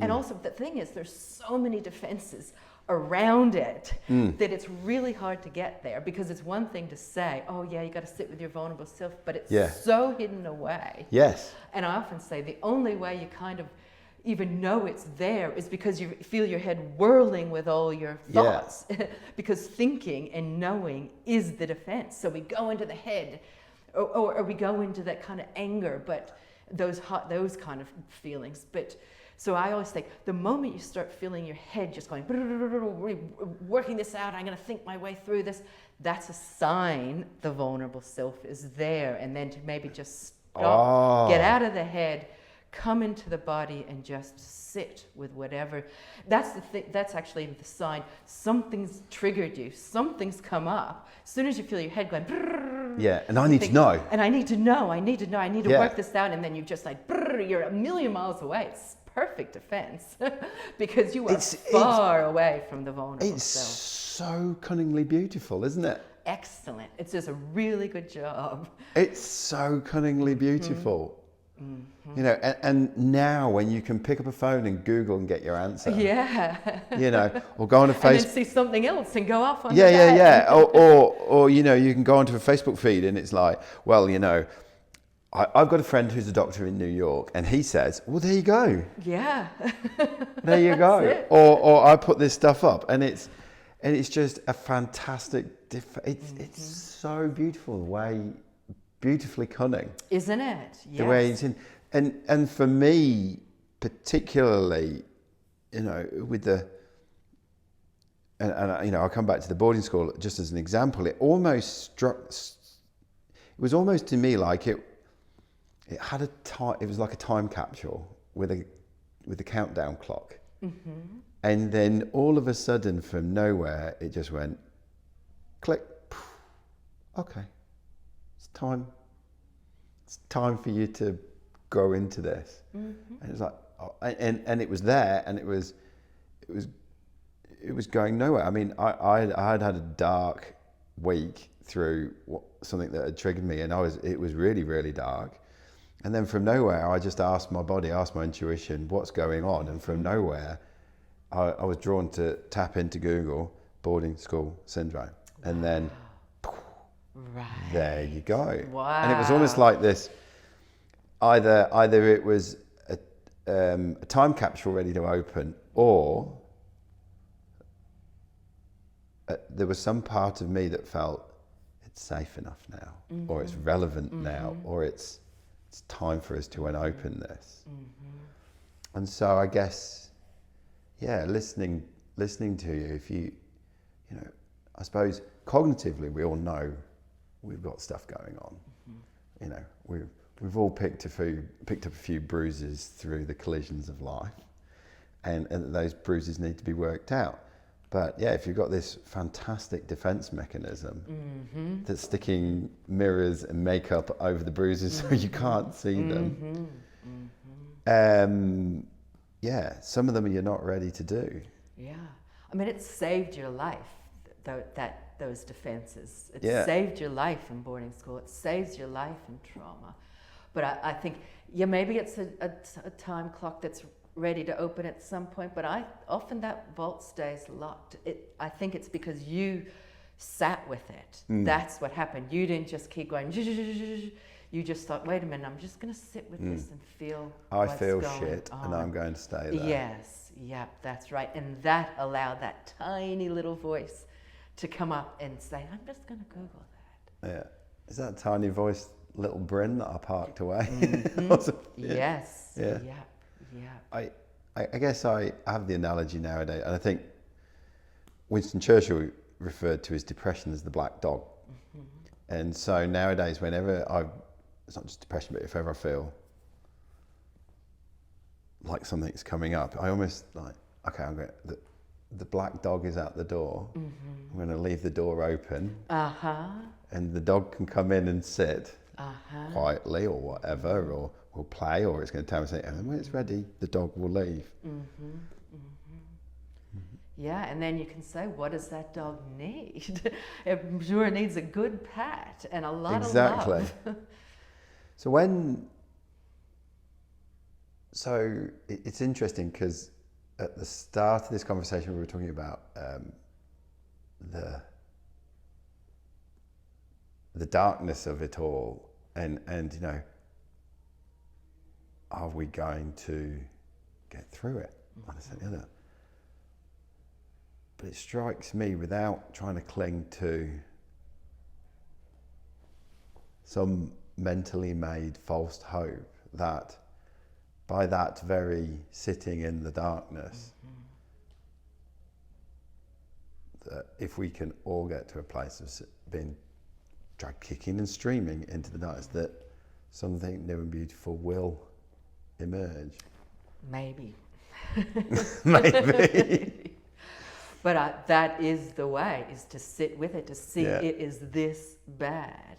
And also the thing is, there's so many defenses around it that it's really hard to get there, because it's one thing to say, oh yeah, you got to sit with your vulnerable self, but it's so hidden away. Yes. And I often say the only way you kind of even know it's there is because you feel your head whirling with all your thoughts. Because thinking and knowing is the defense. So we go into the head, or we go into that kind of anger, but those kind of feelings. But so I always think the moment you start feeling your head just going, working this out, I'm going to think my way through this, that's a sign the vulnerable self is there. And then to maybe just stop, get out of the head, come into the body and just sit with whatever. That's the thing. That's actually the sign. Something's triggered you. Something's come up. As soon as you feel your head going, and I need to know. And I need to know. I need to work this out. And then you just like, you're a million miles away. It's perfect defense because you are far away from the vulnerable self. It's so cunningly beautiful, isn't it? Excellent. It's just a really good job. It's so cunningly beautiful. Mm-hmm. You know, and now when you can pick up a phone and Google and get your answer, you know, or go on a Facebook, and then see something else and go off on that. or you know, you can go onto a Facebook feed and it's like, well, you know, I've got a friend who's a doctor in New York, and he says, well, there you go, there you go, or I put this stuff up, and it's just a fantastic. It's so beautiful the way. Beautifully cunning, isn't it? Yes. The way it's in, and for me particularly, you know, with and I'll come back to the boarding school just as an example. It was almost to me like it had a time. It was like a time capsule with a countdown clock. Mm-hmm. And then all of a sudden, from nowhere, it just went click. Okay, it's time. It's time for you to go into this. Mm-hmm. And it was like, and it was there, and it was going nowhere. I mean, I had had a dark week through something that had triggered me, and it was really, really dark. And then from nowhere, I just asked my body, asked my intuition, what's going on? And from nowhere, I was drawn to tap into Google boarding school syndrome, and then there you go. Wow. And it was almost like this. Either it was a time capsule ready to open, or there was some part of me that felt it's safe enough now, mm-hmm. or it's relevant mm-hmm. now, or it's time for us to open this. Mm-hmm. And so I guess, yeah, listening to you, if you know, I suppose cognitively we all know we've got stuff going on. Mm-hmm. You know, we've all picked up a few bruises through the collisions of life, and those bruises need to be worked out. But yeah, if you've got this fantastic defense mechanism mm-hmm. that's sticking mirrors and makeup over the bruises mm-hmm. so you can't see them, mm-hmm. Mm-hmm. Yeah, some of them you're not ready to do. Yeah, I mean, it saved your life, those defenses. It yeah. saved your life in boarding school. It saves your life in trauma. But I think, yeah, maybe it's a time clock that's ready to open at some point, but often that vault stays locked. I think it's because you sat with it. Mm. That's what happened. You didn't just keep going. You just thought, wait a minute, I'm just going to sit with this and feel what's feel going shit on. And I'm going to stay there. Yes, yeah, that's right. And that allowed that tiny little voice to come up and say, I'm just going to Google that. Yeah. Is that tiny voice little Bryn that I parked away? Mm-hmm. Yeah. Yes. Yeah. Yeah. I guess I have the analogy nowadays, and I think Winston Churchill referred to his depression as the black dog. Mm-hmm. And so nowadays, whenever it's not just depression, but if ever I feel like something's coming up, I almost like, okay, the black dog is at the door. Mm-hmm. I'm going to leave the door open. Uh-huh. And the dog can come in and sit quietly or whatever, or we'll play, or it's going to tell me something, and when it's ready, the dog will leave. Mm-hmm. Mm-hmm. Yeah, and then you can say, what does that dog need? I'm sure it needs a good pat and a lot of love. So it's interesting because at the start of this conversation we were talking about the darkness of it all, and you know, are we going to get through it? One or the other. But it strikes me, without trying to cling to some mentally made false hope, that by that very sitting in the darkness, that if we can all get to a place of being dragged kicking and streaming into the darkness, that something new and beautiful will emerge. Maybe. Maybe. But that is the way, is to sit with it, to see it is this bad.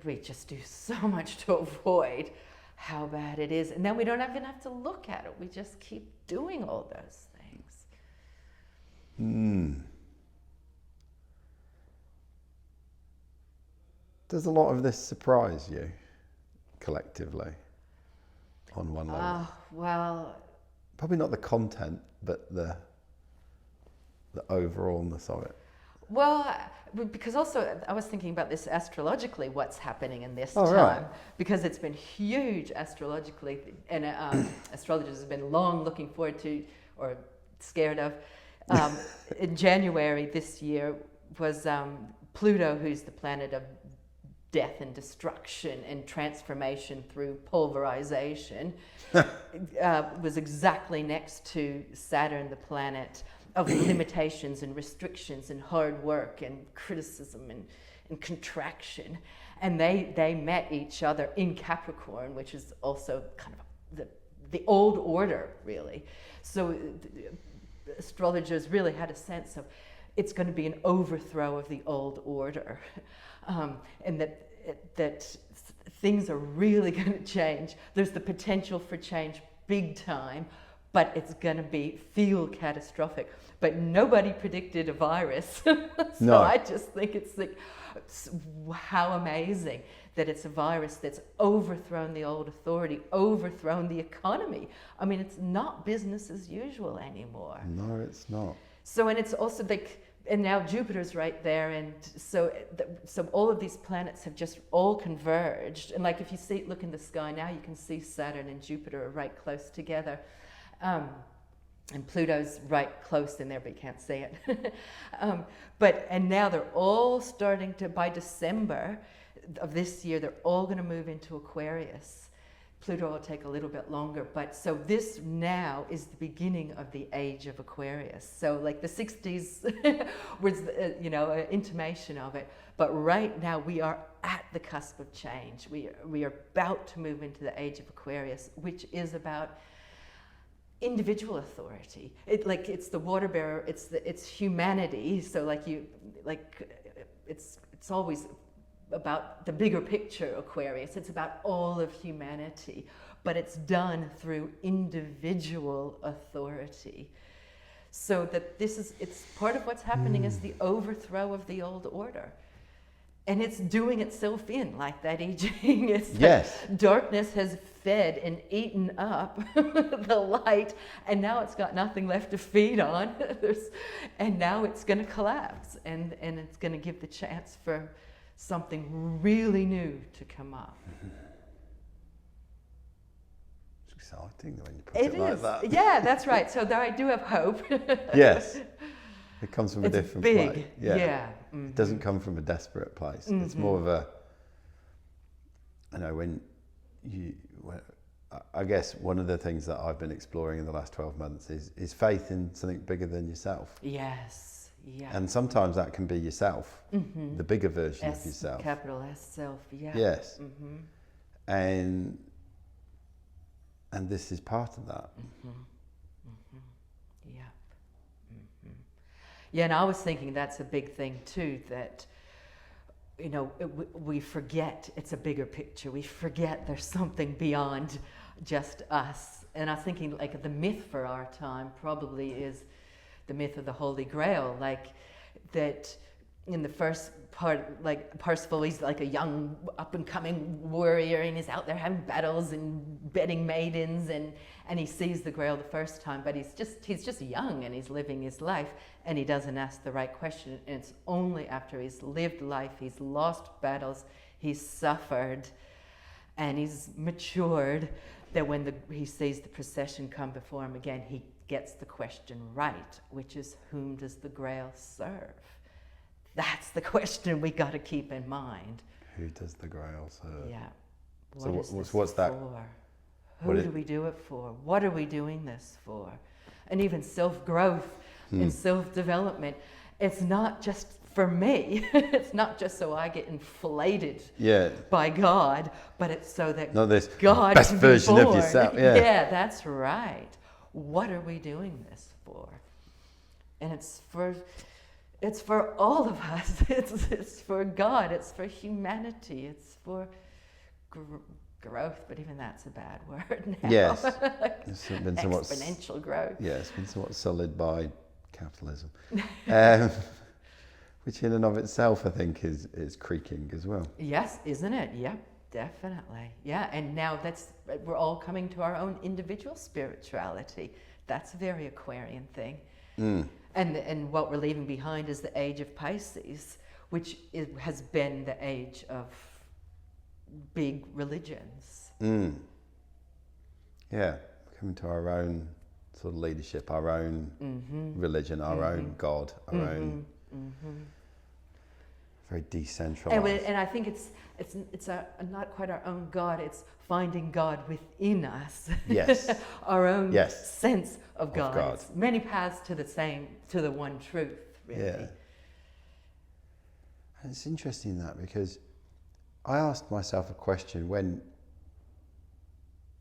We just do so much to avoid how bad it is. And then we don't even have to look at it. We just keep doing all those things. Does a lot of this surprise you collectively on one level? Well, probably not the content, but the overallness of it. Well, because also I was thinking about this astrologically, what's happening in this time, right. Because it's been huge astrologically, and astrologers have been long looking forward to, or scared of. In January this year was Pluto, who's the planet of death and destruction and transformation through pulverization, was exactly next to Saturn, the planet of limitations and restrictions and hard work and criticism and contraction. And they met each other in Capricorn, which is also kind of the old order, really. So astrologers really had a sense of it's going to be an overthrow of the old order, and that things are really going to change. There's the potential for change big time, but it's going to feel catastrophic. But nobody predicted a virus. So No. I just think it's like, how amazing that it's a virus that's overthrown the old authority, overthrown the economy. I mean, it's not business as usual anymore. No, it's not. So, and it's also like, and now Jupiter's right there, and so all of these planets have just all converged. And like if you look in the sky now, you can see Saturn and Jupiter are right close together. And Pluto's right close in there, but you can't see it. And now they're all starting to, by December of this year, they're all going to move into Aquarius. Pluto will take a little bit longer, but so this now is the beginning of the age of Aquarius. So like the 60s was, an intimation of it, but right now we are at the cusp of change. We are about to move into the age of Aquarius, which is about individual authority. It's the water bearer. It's humanity. So it's always about the bigger picture, Aquarius. It's about all of humanity, but it's done through individual authority. So that it's part of what's happening is the overthrow of the old order. And it's doing itself in, like that I Ching. Yes. Darkness has fed and eaten up the light, and now it's got nothing left to feed on. And now it's going to collapse, and it's going to give the chance for something really new to come up. It's exciting when you put it like that. Yeah, that's right. So there I do have hope. Yes. It comes from a different big. place. Yeah. Mm-hmm. It doesn't come from a desperate place. Mm-hmm. It's more of a, I guess one of the things that I've been exploring in the last 12 months is faith in something bigger than yourself. Yes. Yeah. And sometimes that can be yourself, mm-hmm. the bigger version of yourself. Capital S self, yeah. Yes. Mm-hmm. And this is part of that. Mm-hmm. Mm-hmm. Yeah. Mm-hmm. Yeah, and I was thinking that's a big thing too, that, we forget it's a bigger picture. We forget there's something beyond just us. And I was thinking like the myth for our time probably is the myth of the Holy Grail, like that in the first part, like Percival, he's like a young up-and-coming warrior, and he's out there having battles and bedding maidens, and he sees the Grail the first time, but he's just young and he's living his life, and he doesn't ask the right question. And it's only after he's lived life, he's lost battles, he's suffered, and he's matured, that when he sees the procession come before him again, he gets the question right, which is, whom does the Grail serve? That's the question we got to keep in mind. Who does the Grail serve? Yeah. What's that? For? Who do we do it for? What are we doing this for? And even self-growth and self-development, it's not just for me. It's not just so I get inflated by God, but it's so that not this God best can version be born. of yourself. Yeah. Yeah, that's right. What are we doing this for? And it's for all of us. It's for God. It's for humanity. It's for growth. But even that's a bad word now. Yes. It's been somewhat exponential growth. Yeah, it's been somewhat sullied by capitalism, which in and of itself I think is creaking as well. Yes, isn't it? Yep, definitely. Yeah, and now we're all coming to our own individual spirituality. That's a very Aquarian thing. Mm. And what we're leaving behind is the Age of Pisces, which has been the age of big religions. Mm. Yeah, coming to our own sort of leadership, our own religion, our own God, our own. very decentralized. And I think it's not quite our own God. It's finding God within us. Yes. Our own Yes. sense of God. God. It's many paths to the one truth, really. Yeah. And it's interesting that, because I asked myself a question when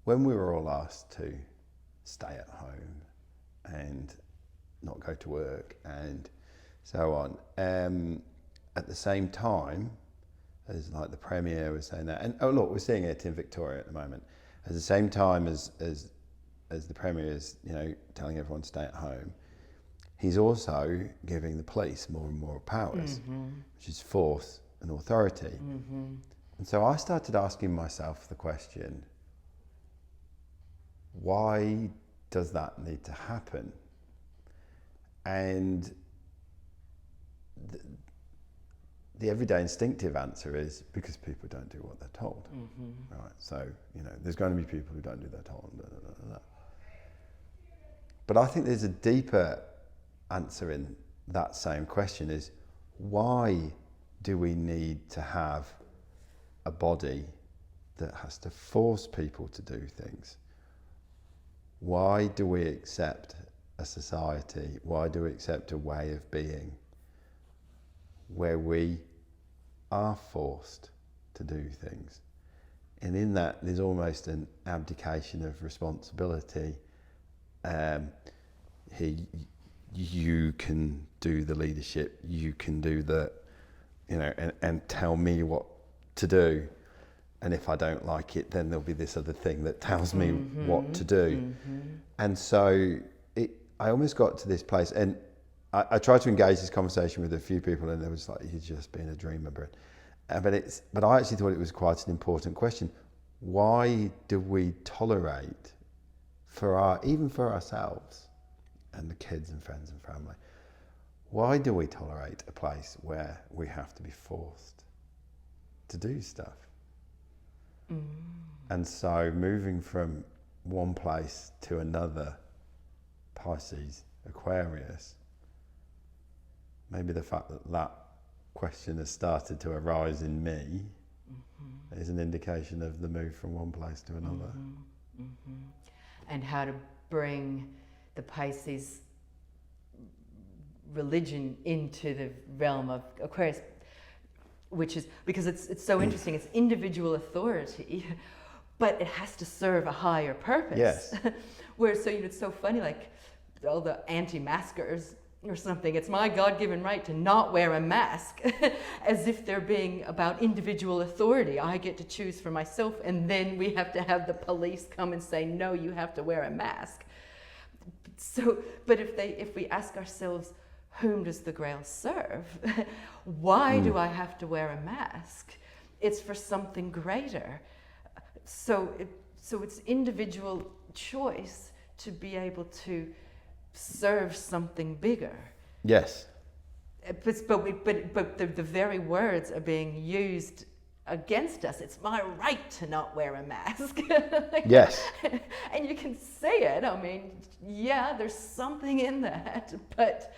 we were all asked to stay at home and not go to work and so on. At the same time, as like the Premier was saying that, and oh look, we're seeing it in Victoria at the moment. At the same time as the Premier is, you know, telling everyone to stay at home, he's also giving the police more and more powers, which is force and authority. And so I started asking myself the question, why does that need to happen? And the everyday instinctive answer is because people don't do what they're told. Right? So, you know, there's going to be people who don't do what they're told. Blah, blah, blah, blah. But I think there's a deeper answer in that same question, is why do we need to have a body that has to force people to do things? Why do we accept a society? Why do we accept a way of being where we are forced to do things? And in that, there's almost an abdication of responsibility. You can do the leadership, you can do the, you know, and tell me what to do. And if I don't like it, then there'll be this other thing that tells me what to do. And so I almost got to this place, and I tried to engage this conversation with a few people, and they was like, "You're just being a dreamer, Britt." But I actually thought it was quite an important question. Why do we tolerate even for ourselves and the kids and friends and family? Why do we tolerate a place where we have to be forced to do stuff? And so moving from one place to another, Pisces, Aquarius, maybe the fact that that question has started to arise in me is an indication of the move from one place to another. And how to bring the Pisces religion into the realm of Aquarius, which is, because it's so interesting, it's individual authority, but it has to serve a higher purpose. Yes. Whereas, so, you know, it's so funny, like all the anti-maskers or something, it's my God-given right to not wear a mask, as if they're being about individual authority. I get to choose for myself, and then we have to have the police come and say, no, you have to wear a mask. So, but if we ask ourselves, whom does the Grail serve? Why do I have to wear a mask? It's for something greater. So it's individual choice to be able to serve something bigger. Yes. But the very words are being used against us. It's my right to not wear a mask. Yes. And you can say it. I mean, yeah, there's something in that, but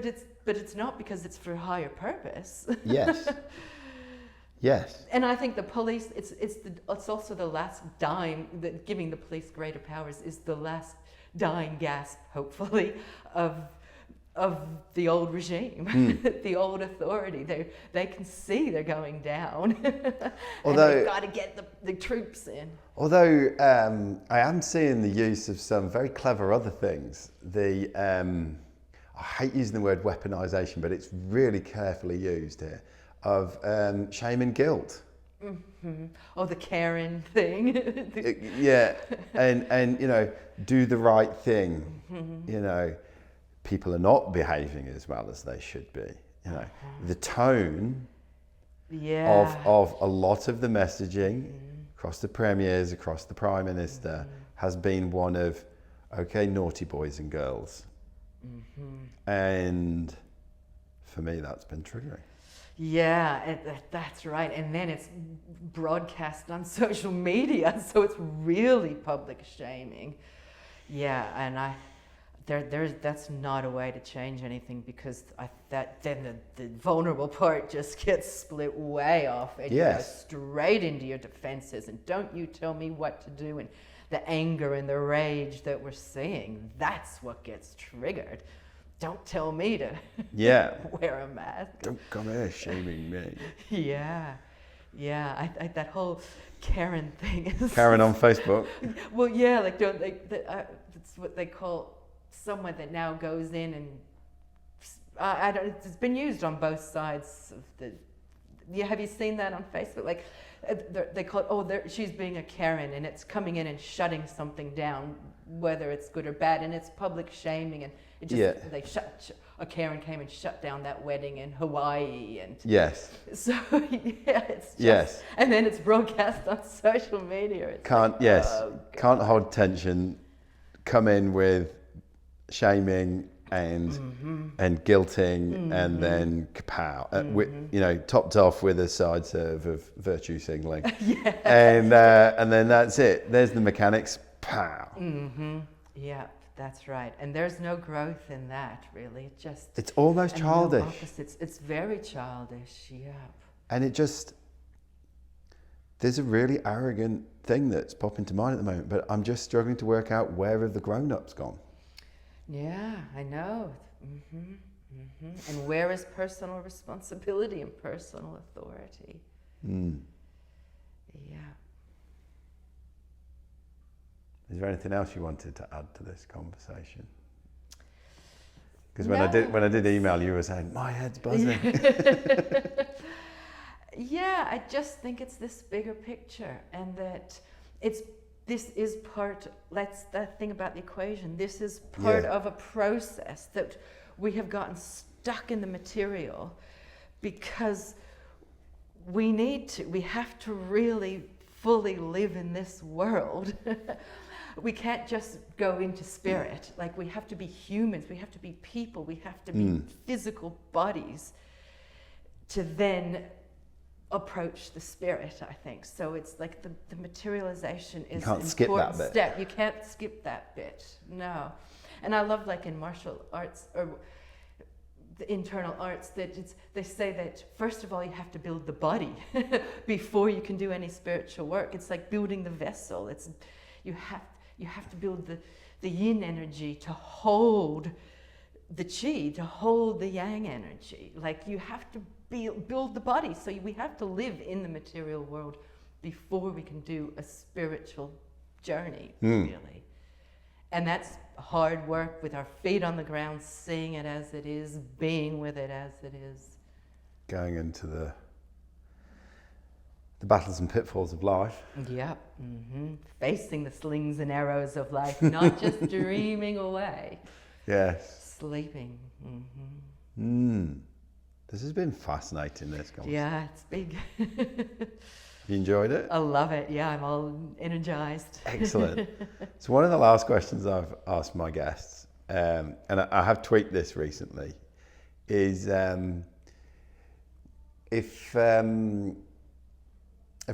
it's not, because it's for a higher purpose. Yes. Yes. And I think the police, it's also the last dime, that giving the police greater powers is the last dying gasp, hopefully, of the old regime, the old authority. They can see they're going down. Although, and they've got to get the troops in. Although I am seeing the use of some very clever other things. I hate using the word weaponization, but it's really carefully used here, of shame and guilt. Oh, the Karen thing. Yeah, and you know, do the right thing. You know, people are not behaving as well as they should be. You know, the tone of a lot of the messaging across the premiers, across the Prime Minister, has been one of, okay, naughty boys and girls. And for me, that's been triggering. Yeah, that's right. And then it's broadcast on social media, so it's really public shaming. Yeah, and that's not a way to change anything, because then the vulnerable part just gets split way off, and you go straight into your defenses, and don't you tell me what to do, and the anger and the rage that we're seeing, that's what gets triggered. Don't tell me to wear a mask. Don't come here shaming me. Yeah. I that whole Karen thing is Karen on Facebook. Well, yeah, like that's what they call someone that now goes in and I don't. It's been used on both sides of the. Yeah, have you seen that on Facebook? Like they call it, she's being a Karen, and it's coming in and shutting something down, whether it's good or bad, and it's public shaming, and it just they a Karen came and shut down that wedding in Hawaii, and so it's just, and then it's broadcast on social media. It's can't hold tension, come in with shaming and guilting, and then kapow, topped off with a side serve of virtue signaling, and then that's it. There's the mechanics, pow. Yeah, that's right. And there's no growth in that, really. It's almost childish. No, it's very childish. Yeah. And there's a really arrogant thing that's popping to mind at the moment, but I'm just struggling to work out where have the grown-ups gone. Yeah, I know. And where is personal responsibility and personal authority? Yeah. Is there anything else you wanted to add to this conversation? Because when I did email you, were saying my head's buzzing. Yeah, I just think it's this bigger picture, and that this is part. That's the thing about the equation. This is part of a process that we have gotten stuck in the material because we have to really fully live in this world. We can't just go into spirit. Like, we have to be humans, we have to be people, we have to be physical bodies to then approach the spirit, I think. So it's like the materialization is an important step. You can't skip that bit, no. And I love, like in martial arts or the internal arts, that they say that first of all you have to build the body before you can do any spiritual work. It's like building the vessel. You have to build the yin energy to hold the qi, to hold the yang energy. Like, you have to build the body. So we have to live in the material world before we can do a spiritual journey, really. And that's hard work with our feet on the ground, seeing it as it is, being with it as it is. Going into the battles and pitfalls of life. Yep. Facing the slings and arrows of life, not just dreaming away. Yes. Sleeping. This has been fascinating, this conversation. Yeah, it's big. You enjoyed it? I love it. Yeah, I'm all energized. Excellent. So one of the last questions I've asked my guests, and I have tweaked this recently, is if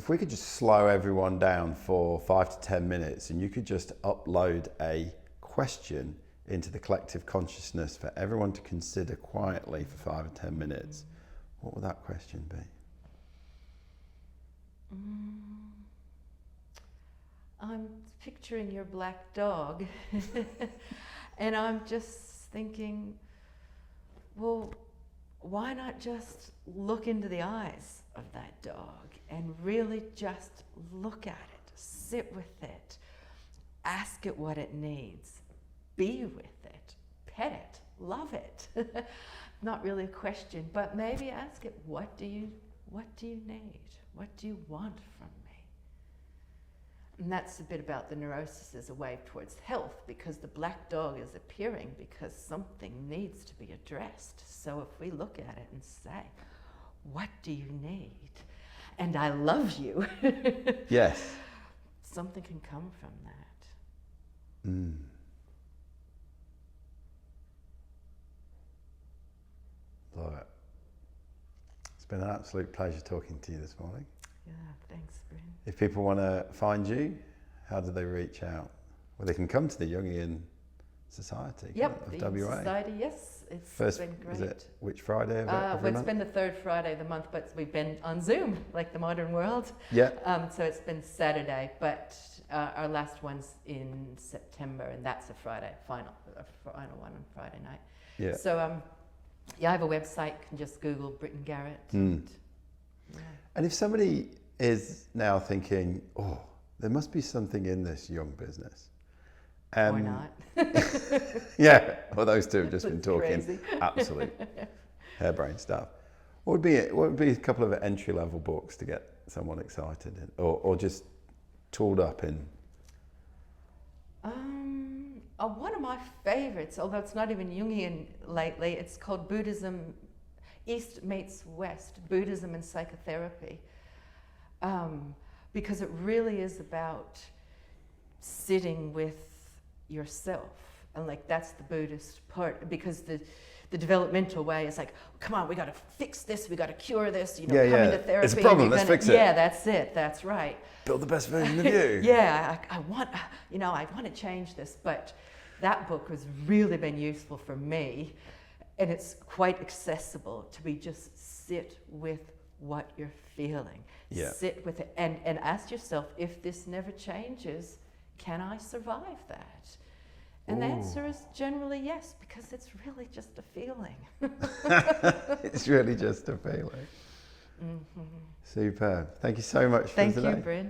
we could just slow everyone down for 5 to 10 minutes, and you could just upload a question into the collective consciousness for everyone to consider quietly for 5 or 10 minutes, what would that question be? I'm picturing your black dog and I'm just thinking, well, why not just look into the eyes of that dog and really just look at it, sit with it, ask it what it needs, be with it, pet it, love it. Not really a question, but maybe ask it, what do you need? What do you want from me? And that's a bit about the neurosis as a way towards health, because the black dog is appearing because something needs to be addressed. So if we look at it and say, what do you need? And I love you. Yes. Something can come from that. Love it. It's been an absolute pleasure talking to you this morning. Yeah, thanks, Britt. If people want to find you, how do they reach out? Well, they can come to the Jungian Society Yep, of the WA. Society, yes. It's First, been great. is it which Friday of Well, every it's month? been the third Friday of the month, but we've been on Zoom, like the modern world. Yeah. So it's been Saturday, but our last one's in September, and that's a final one on Friday night. Yeah. So, yeah, I have a website. You can just Google Brittain Garrett. Yeah. And if somebody is now thinking, oh, there must be something in this Jung business. Or not. Yeah, well, those two have just been talking Crazy. absolute harebrained stuff. What would be a couple of entry-level books to get someone excited or just tooled up in? One of my favorites, although it's not even Jungian lately, it's called Buddhism, East Meets West, Buddhism and Psychotherapy. Because it really is about sitting with yourself. And like, that's the Buddhist part, because the developmental way is like, come on, we got to fix this, we got to cure this, come into therapy. It's a problem, let's fix it. Yeah, that's it, that's right. Build the best version of you. Yeah, I want to change this, but that book has really been useful for me, and it's quite accessible to be just sit with what you're feeling. Yeah. Sit with it and ask yourself, if this never changes, can I survive that? And the answer is generally yes, because it's really just a feeling. It's really just a feeling. Mm-hmm. Superb. Thank you so much for today. Thank you, Britt.